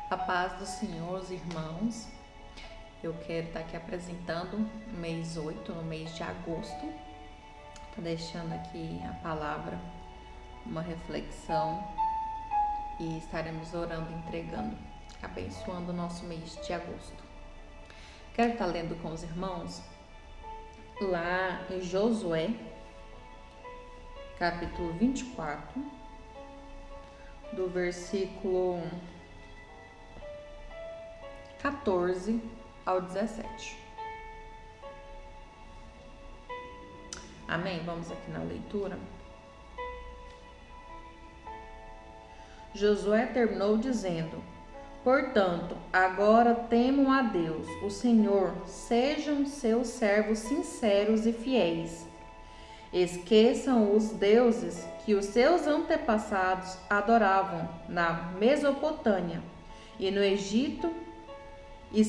A paz do Senhor, os irmãos. Eu quero estar aqui apresentando o mês 8, no mês de agosto. Estou deixando aqui a palavra, uma reflexão e estaremos orando, entregando, abençoando o nosso mês de agosto. Quero estar lendo com os irmãos lá em Josué, capítulo 24, do versículo 14 ao 17. Amém? Vamos aqui na leitura. Josué terminou dizendo: portanto, agora temam a Deus, o Senhor, sejam seus servos sinceros e fiéis. Esqueçam os deuses que os seus antepassados adoravam na Mesopotâmia e no Egito, e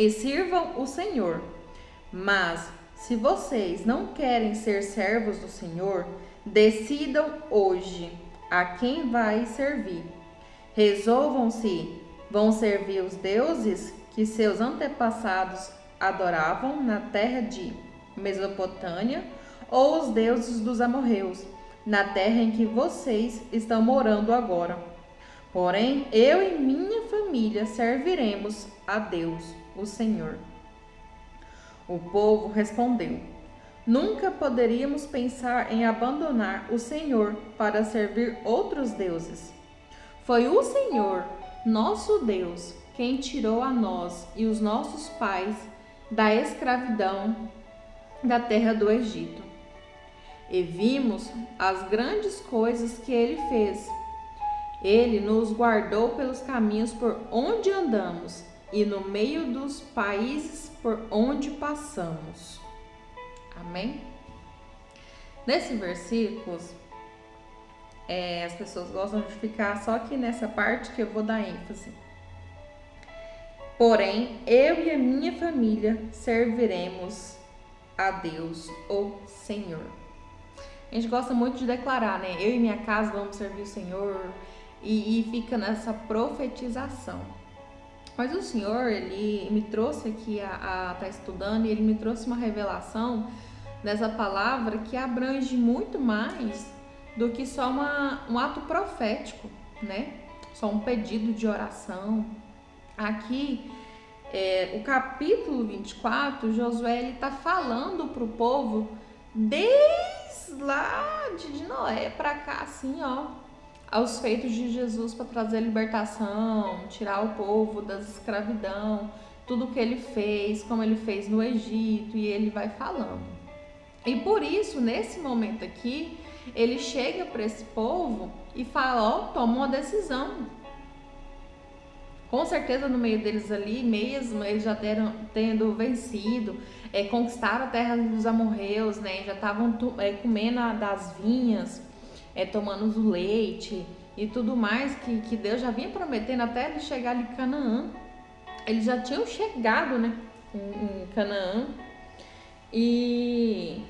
sirvam o Senhor. Mas se vocês não querem ser servos do Senhor, decidam hoje a quem vai servir. Resolvam se vão servir os deuses que seus antepassados adoravam na terra de Mesopotâmia, ou os deuses dos amorreus, na terra em que vocês estão morando agora. Porém, eu e minha família serviremos a Deus, o Senhor. O povo respondeu: nunca poderíamos pensar em abandonar o Senhor para servir outros deuses. Foi o Senhor, nosso Deus, quem tirou a nós e os nossos pais da escravidão da terra do Egito. E vimos as grandes coisas que ele fez. Ele nos guardou pelos caminhos por onde andamos e no meio dos países por onde passamos. Amém? Nesse versículo, as pessoas gostam de ficar só aqui nessa parte que eu vou dar ênfase. Porém, eu e a minha família serviremos a Deus, o Senhor. A gente gosta muito de declarar, né? Eu e minha casa vamos servir o Senhor. E fica nessa profetização. Mas o Senhor, ele me trouxe aqui a estar estudando, e ele me trouxe uma revelação nessa palavra que abrange muito mais do que só um ato profético, né? Só um pedido de oração. Aqui, o capítulo 24, Josué, ele está falando para o povo desde lá de Noé para cá, assim, ó, aos feitos de Jesus para trazer libertação, tirar o povo da escravidão, tudo que ele fez, como ele fez no Egito, e ele vai falando. E por isso, nesse momento aqui, ele chega para esse povo e fala, ó, toma uma decisão. Com certeza no meio deles ali, mesmo eles já tendo vencido, conquistaram a terra dos amorreus, né? Já estavam comendo das vinhas, tomando o leite e tudo mais que Deus já vinha prometendo até ele chegar ali em Canaã. Eles já tinham chegado, né, em Canaã. E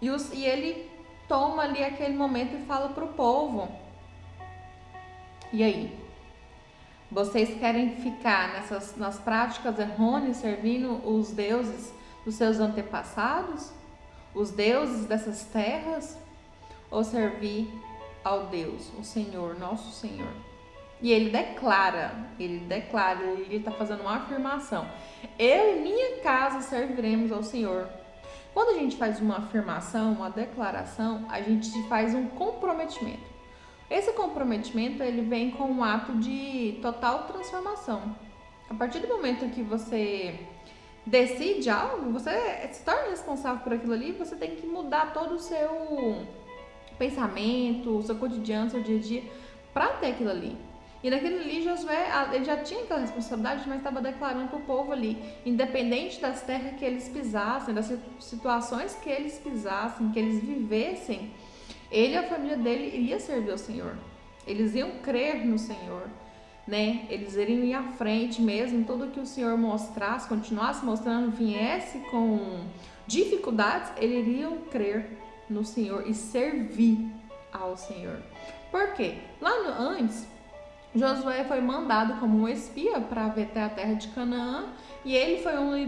ele toma ali aquele momento e fala para o povo: e aí? Vocês querem ficar nas práticas errôneas, servindo os deuses dos seus antepassados? Os deuses dessas terras, ou servir ao Deus, o Senhor, nosso Senhor? E ele está fazendo uma afirmação: eu e minha casa serviremos ao Senhor. Quando a gente faz uma afirmação, uma declaração, a gente faz um comprometimento. Esse comprometimento, ele vem com um ato de total transformação. A partir do momento que você decide algo, você se torna responsável por aquilo ali, você tem que mudar todo o seu pensamento, o seu cotidiano, o seu dia a dia, para ter aquilo ali. E naquilo ali, Josué, ele já tinha aquela responsabilidade, mas estava declarando para o povo ali, independente das terras que eles pisassem, das situações que eles pisassem, que eles vivessem, ele e a família dele iria servir ao Senhor. Eles iam crer no Senhor, né? Eles iriam ir à frente mesmo, tudo que o Senhor mostrasse, continuasse mostrando, viesse com dificuldades, eles iriam crer no Senhor e servir ao Senhor. Por quê? Antes, Josué foi mandado como um espia para ver até a terra de Canaã, e ele foi um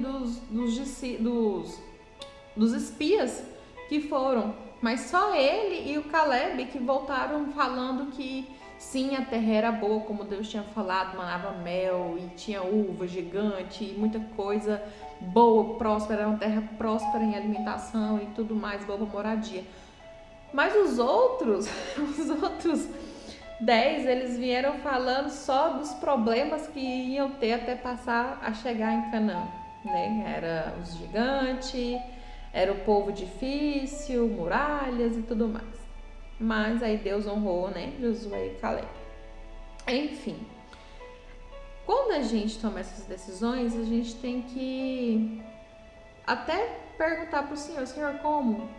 dos espias que foram, mas só ele e o Caleb que voltaram falando que sim, a terra era boa, como Deus tinha falado, manava mel e tinha uva gigante e muita coisa boa, próspera, era uma terra próspera em alimentação e tudo mais, boa moradia. Mas os outros 10, eles vieram falando só dos problemas que iam ter até passar a chegar em Canaã, né? Era os gigantes, era o povo difícil, muralhas e tudo mais. Mas aí Deus honrou, né, Josué e Caleb. Enfim, quando a gente toma essas decisões, a gente tem que até perguntar para o Senhor, como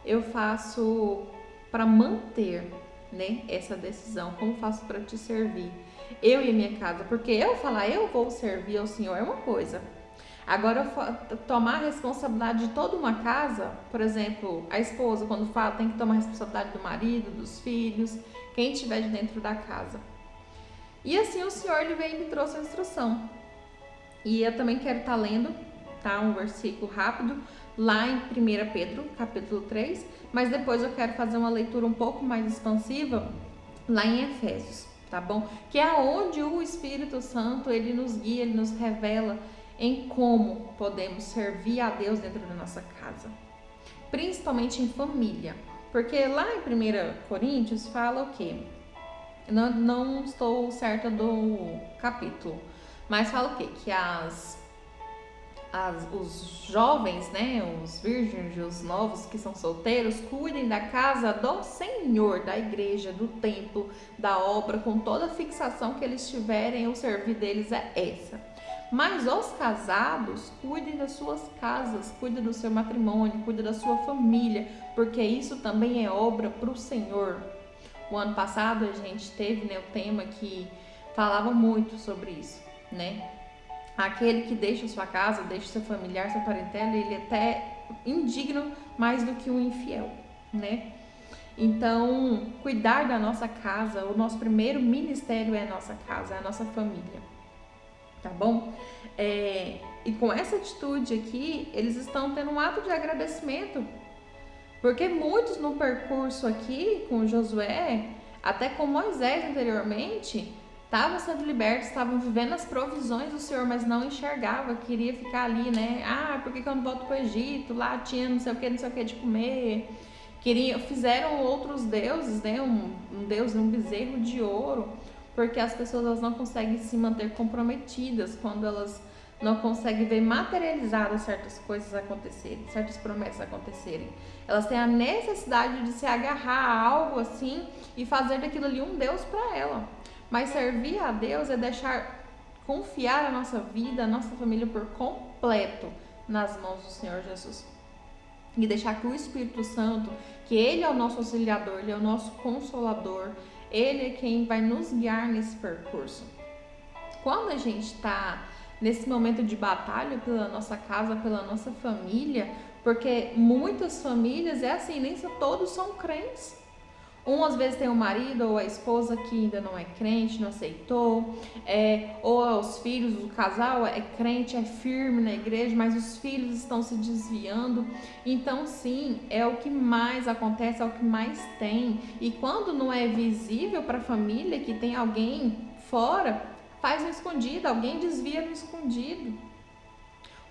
eu faço para manter, né, essa decisão? Como faço para te servir? Eu e a minha casa, porque eu falar eu vou servir ao Senhor é uma coisa. Agora, tomar a responsabilidade de toda uma casa, por exemplo, a esposa, quando fala, tem que tomar a responsabilidade do marido, dos filhos, quem estiver de dentro da casa. E assim o Senhor, ele veio e me trouxe a instrução. E eu também quero estar lendo, tá? Um versículo rápido, lá em 1 Pedro, capítulo 3, mas depois eu quero fazer uma leitura um pouco mais expansiva, lá em Efésios, tá bom? Que é onde o Espírito Santo, ele nos guia, ele nos revela em como podemos servir a Deus dentro da nossa casa, principalmente em família, porque lá em 1 Coríntios fala o quê? Não estou certa do capítulo, mas fala o quê? Que os jovens, né, os virgens, os novos que são solteiros, cuidem da casa do Senhor, da igreja, do templo, da obra, com toda a fixação que eles tiverem, o servir deles é essa. Mas os casados, cuidem das suas casas, cuidem do seu matrimônio, cuidem da sua família, porque isso também é obra para o Senhor. O ano passado a gente teve, né, o tema que falava muito sobre isso, né? Aquele que deixa sua casa, deixa seu familiar, sua parentela, ele é até indigno mais do que um infiel, né? Então, cuidar da nossa casa, o nosso primeiro ministério é a nossa casa, é a nossa família. Tá bom? E com essa atitude aqui, eles estão tendo um ato de agradecimento, porque muitos no percurso aqui com Josué, até com Moisés anteriormente, estavam sendo libertos, estavam vivendo as provisões do Senhor, mas não enxergava, queria ficar ali, né? Por que eu não volto para o Egito? Lá tinha não sei o que de comer. Fizeram outros deuses, né? Um deus, um bezerro de ouro, porque as pessoas elas não conseguem se manter comprometidas quando elas não conseguem ver materializadas certas coisas acontecerem, certas promessas acontecerem. Elas têm a necessidade de se agarrar a algo assim e fazer daquilo ali um Deus para ela. Mas servir a Deus é confiar a nossa vida, a nossa família por completo nas mãos do Senhor Jesus. E deixar que o Espírito Santo, que Ele é o nosso auxiliador, Ele é o nosso consolador, Ele é quem vai nos guiar nesse percurso. Quando a gente está nesse momento de batalha pela nossa casa, pela nossa família, porque muitas famílias é assim, nem todos são crentes. Às vezes tem o marido ou a esposa que ainda não é crente, não aceitou, ou os filhos, o casal é crente, é firme na igreja, mas os filhos estão se desviando. Então sim, é o que mais acontece, é o que mais tem. E quando não é visível para a família que tem alguém fora, faz no escondido, alguém desvia no escondido.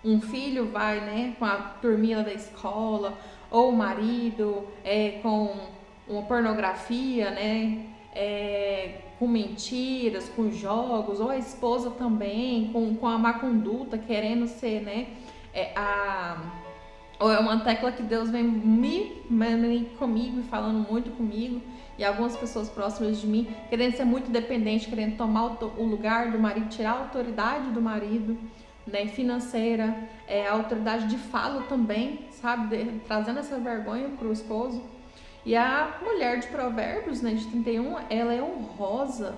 Um filho vai, né, com a turminha da escola, ou o marido com uma pornografia, né, com mentiras, com jogos, ou a esposa também com a má conduta, querendo ser, né, ou é uma tecla que Deus vem comigo, falando muito comigo, e algumas pessoas próximas de mim, querendo ser muito dependente, querendo tomar o lugar do marido, tirar a autoridade do marido, né, financeira, a autoridade de fala também, sabe, trazendo essa vergonha para o esposo. E a mulher de Provérbios, né, de 31, ela é honrosa.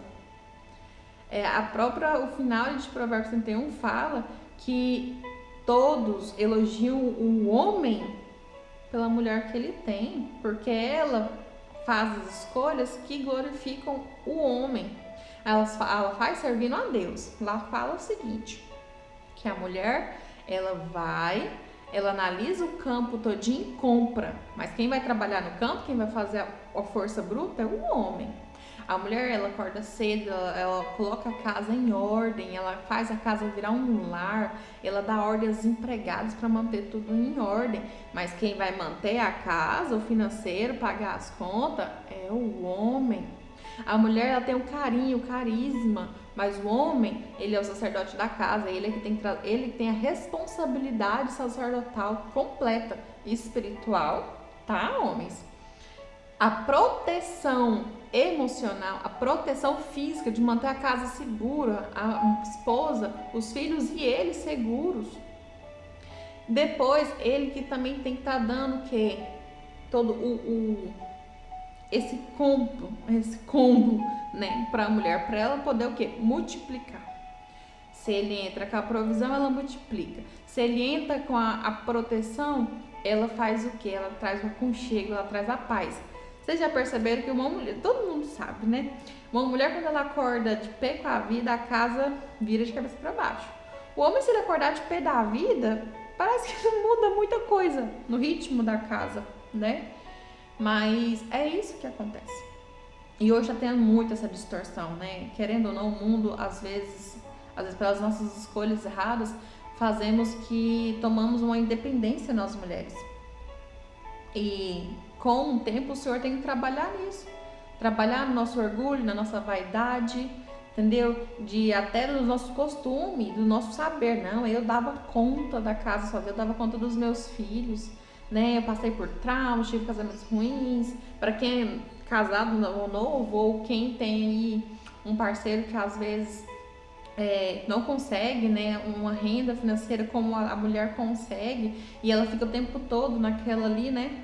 O final de Provérbios 31 fala que todos elogiam o homem pela mulher que ele tem, porque ela faz as escolhas que glorificam o homem. Ela faz servindo a Deus. Lá fala o seguinte, que a mulher, ela analisa o campo todinho e compra. Mas quem vai trabalhar no campo, quem vai fazer a força bruta é o homem. A mulher, ela acorda cedo, ela coloca a casa em ordem, ela faz a casa virar um lar, ela dá ordem aos empregados para manter tudo em ordem. Mas quem vai manter a casa, o financeiro, pagar as contas, é o homem. A mulher, ela tem o carinho, o carisma, mas o homem, ele é o sacerdote da casa, ele que tem a responsabilidade sacerdotal completa, espiritual, tá, homens? A proteção emocional, a proteção física de manter a casa segura, a esposa, os filhos e ele seguros. Depois, ele que também tem que estar dando o quê? Todo esse combo, né, para a mulher, para ela poder o quê? Multiplicar. Se ele entra com a provisão, ela multiplica. Se ele entra com a proteção, ela faz o quê? Ela traz o aconchego, ela traz a paz. Vocês já perceberam que uma mulher, todo mundo sabe, né? Uma mulher, quando ela acorda de pé com a vida, a casa vira de cabeça para baixo. O homem, se ele acordar de pé da vida, parece que não muda muita coisa no ritmo da casa, né? Mas é isso que acontece. E hoje já tem muito essa distorção, né? Querendo ou não, o mundo, às vezes pelas nossas escolhas erradas, fazemos que tomamos uma independência nós mulheres. E com o tempo o Senhor tem que trabalhar nisso. Trabalhar no nosso orgulho, na nossa vaidade, entendeu? Até do nosso costume, do nosso saber. Não, eu dava conta da casa sozinha, eu dava conta dos meus filhos, né? Eu passei por traumas, tive casamentos ruins. Para quem é casado ou novo, ou quem tem aí um parceiro que às vezes não consegue, né, uma renda financeira como a mulher consegue, e ela fica o tempo todo naquela ali, né,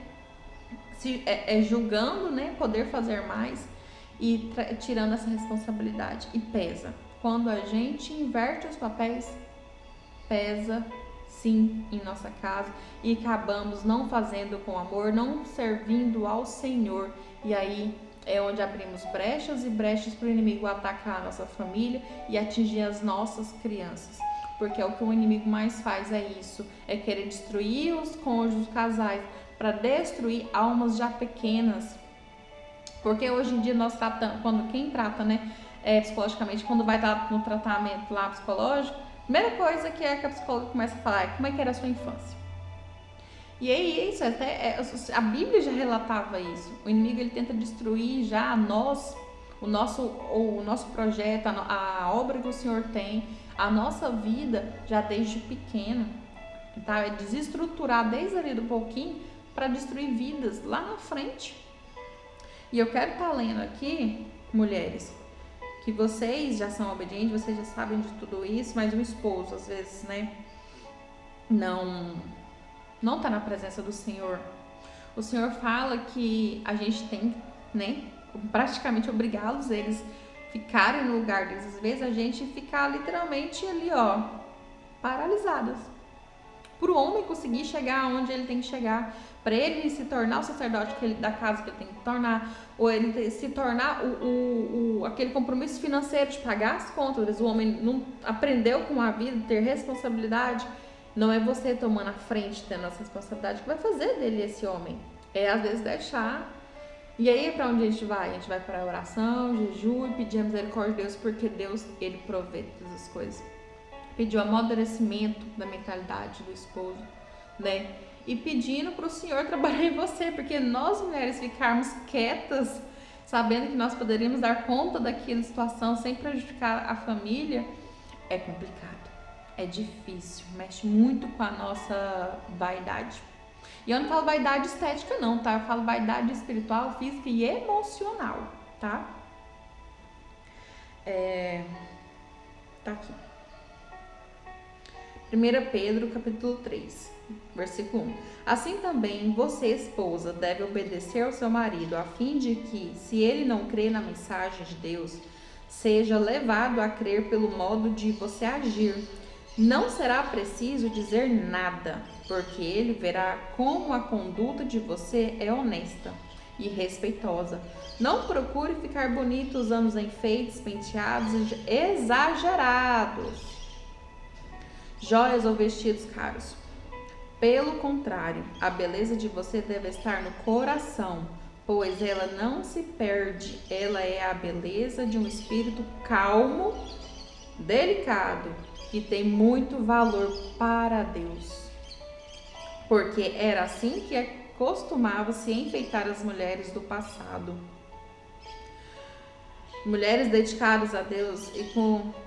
julgando, né, poder fazer mais e tirando essa responsabilidade. E pesa. Quando a gente inverte os papéis, pesa sim em nossa casa e acabamos não fazendo com amor, não servindo ao Senhor, e aí é onde abrimos brechas e brechas para o inimigo atacar a nossa família e atingir as nossas crianças. Porque é o que o inimigo mais faz, é isso, é querer destruir os cônjuges, os casais, para destruir almas já pequenas. Porque hoje em dia nós tratamos, quando quem trata, né, psicologicamente, quando vai estar no tratamento lá psicológico, a primeira coisa que a psicóloga começa a falar é como é que era a sua infância. E aí isso, a Bíblia já relatava isso. O inimigo, ele tenta destruir já o nosso projeto, a obra que o Senhor tem, a nossa vida já desde pequena, tá? É desestruturar desde ali do pouquinho para destruir vidas lá na frente. E eu quero estar lendo aqui, mulheres, que vocês já são obedientes, vocês já sabem de tudo isso, mas o esposo, às vezes, né, não tá na presença do Senhor. O Senhor fala que a gente tem, né, praticamente obrigá-los, eles ficarem no lugar deles. Às vezes a gente ficar literalmente ali, ó, paralisadas. Para o homem conseguir chegar onde ele tem que chegar, para ele se tornar o sacerdote da casa que ele tem que tornar, ou ele se tornar aquele compromisso financeiro de pagar as contas. O homem não aprendeu com a vida, ter responsabilidade. Não é você tomando a frente, tendo essa responsabilidade, que vai fazer dele esse homem. É às vezes deixar. E aí, para onde a gente vai? A gente vai para a oração, jejum e pedir a misericórdia de Deus, porque Deus, ele provê todas as coisas. Pedir o amadurecimento da mentalidade do esposo, né? E pedindo para o Senhor trabalhar em você, porque nós mulheres ficarmos quietas, sabendo que nós poderíamos dar conta daquela situação sem prejudicar a família, é complicado. É difícil, mexe muito com a nossa vaidade. E eu não falo vaidade estética não, tá? Eu falo vaidade espiritual, física e emocional, tá? Tá aqui. 1 Pedro, capítulo 3, versículo 1. Assim também você, esposa, deve obedecer ao seu marido, a fim de que, se ele não crê na mensagem de Deus, seja levado a crer pelo modo de você agir. Não será preciso dizer nada, porque ele verá como a conduta de você é honesta. e respeitosa. Não procure ficar bonita usando os enfeites, penteados exagerados, joias ou vestidos caros. Pelo contrário, a beleza de você deve estar no coração, pois ela não se perde. Ela é a beleza de um espírito calmo, delicado, que tem muito valor para Deus. Porque era assim que costumava se enfeitar as mulheres do passado. Mulheres dedicadas a Deus e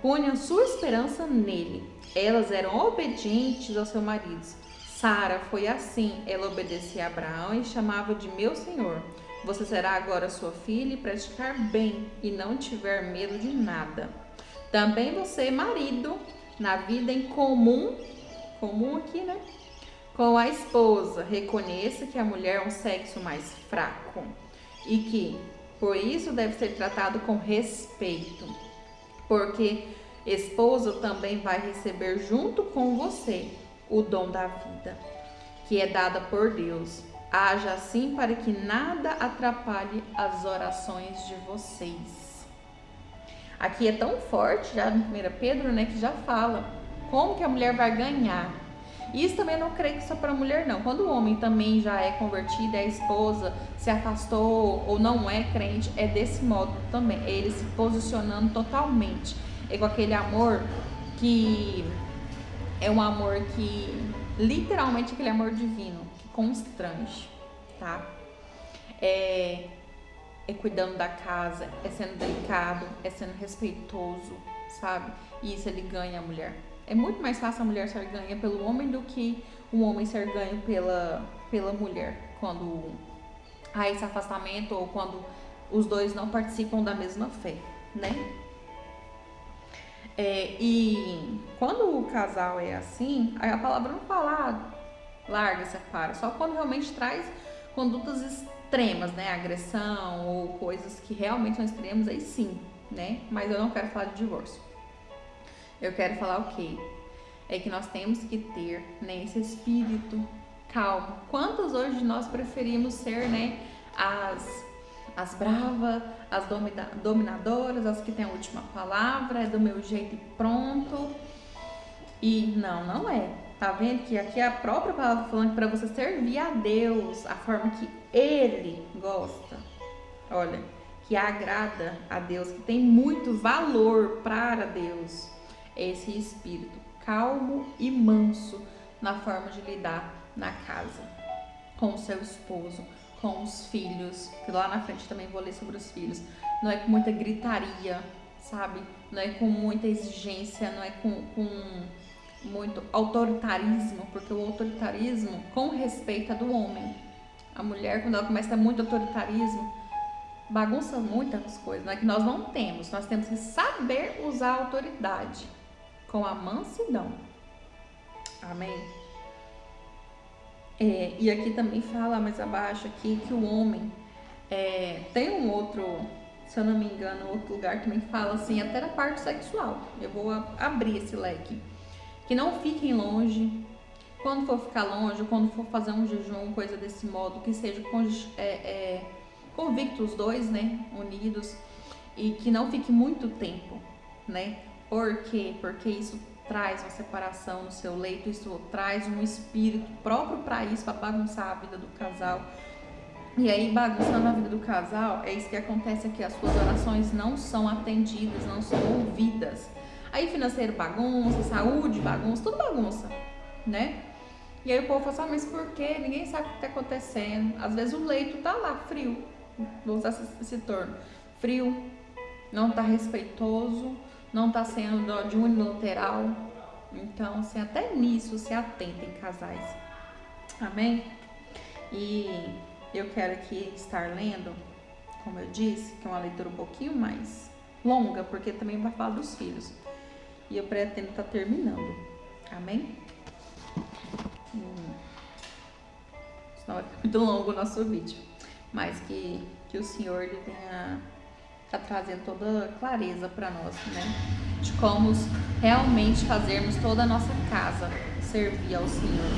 punham sua esperança nele. Elas eram obedientes aos seus maridos. Sara foi assim, ela obedecia a Abraão e chamava de meu senhor. Você será agora sua filha e praticar bem e não tiver medo de nada. Também você, marido, na vida em comum aqui, né? Com a esposa, reconheça que a mulher é um sexo mais fraco e que, por isso, deve ser tratado com respeito, porque esposa também vai receber junto com você o dom da vida, que é dada por Deus. Haja assim para que nada atrapalhe as orações de vocês. Aqui é tão forte, já no 1 Pedro, né, que já fala como que a mulher vai ganhar. Isso também eu não creio que só para a mulher, não. Quando o homem também já é convertido, é esposa, se afastou ou não é crente, é desse modo também. É ele se posicionando totalmente. É com aquele amor que é um amor que, literalmente, aquele amor divino, que constrange, tá? É cuidando da casa, é sendo delicado, é sendo respeitoso, sabe? E isso ele ganha a mulher. É muito mais fácil a mulher ser ganha pelo homem do que um homem ser ganho pela mulher. Quando há esse afastamento ou quando os dois não participam da mesma fé, né? E quando o casal é assim, aí a palavra não fala larga, separa, só quando realmente traz condutas extremas, né? Agressão ou coisas que realmente são extremas, aí sim, né? Mas eu não quero falar de divórcio. Eu quero falar o quê? É que nós temos que ter, né, esse espírito calmo. Quantas hoje nós preferimos ser, né, as bravas, as dominadoras, as que têm a última palavra, é do meu jeito e pronto. E não é. Tá vendo que aqui a própria palavra falando que para você servir a Deus, a forma que Ele gosta, olha, que agrada a Deus, que tem muito valor para Deus, esse espírito calmo e manso na forma de lidar na casa, com o seu esposo, com os filhos, que lá na frente também vou ler sobre os filhos. Não é com muita gritaria, sabe? Não é com muita exigência, não é com muito autoritarismo, porque o autoritarismo com respeito é do homem. A mulher, quando ela começa a ter muito autoritarismo, bagunça muitas coisas, não é que nós não temos, nós temos que saber usar a autoridade com a mansidão. Amém? E aqui também fala mais abaixo aqui que o homem tem um outro, se eu não me engano, outro lugar também fala assim, até na parte sexual. Eu vou abrir esse leque. Que não fiquem longe. Quando for ficar longe, quando for fazer um jejum, coisa desse modo, que seja convictos os dois, né, unidos, e que não fique muito tempo, né? Por quê? Porque isso traz uma separação no seu leito, isso traz um espírito próprio para isso, para bagunçar a vida do casal. E aí, bagunçando a vida do casal, é isso que acontece aqui, as suas orações não são atendidas, não são ouvidas. Aí financeiro bagunça, saúde bagunça, tudo bagunça, né? E aí o povo fala assim, mas por quê? Ninguém sabe o que tá acontecendo. Às vezes o leito tá lá, frio. Vou usar esse termo. Frio, não tá respeitoso, não tá sendo de unilateral. Então, assim, até nisso se atentem, casais. Amém? E eu quero aqui estar lendo, como eu disse, que é uma leitura um pouquinho mais longa, porque também vai falar dos filhos. E eu pretendo estar terminando. Amém? Senão vai ficar muito longo o nosso vídeo. Mas que o Senhor ele tenha tá trazendo toda clareza para nós, né? De como realmente fazermos toda a nossa casa servir ao Senhor.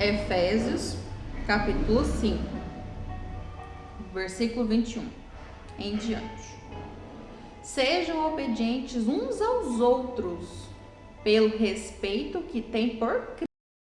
Efésios, capítulo 5, versículo 21 em diante. Sejam obedientes uns aos outros, pelo respeito que têm por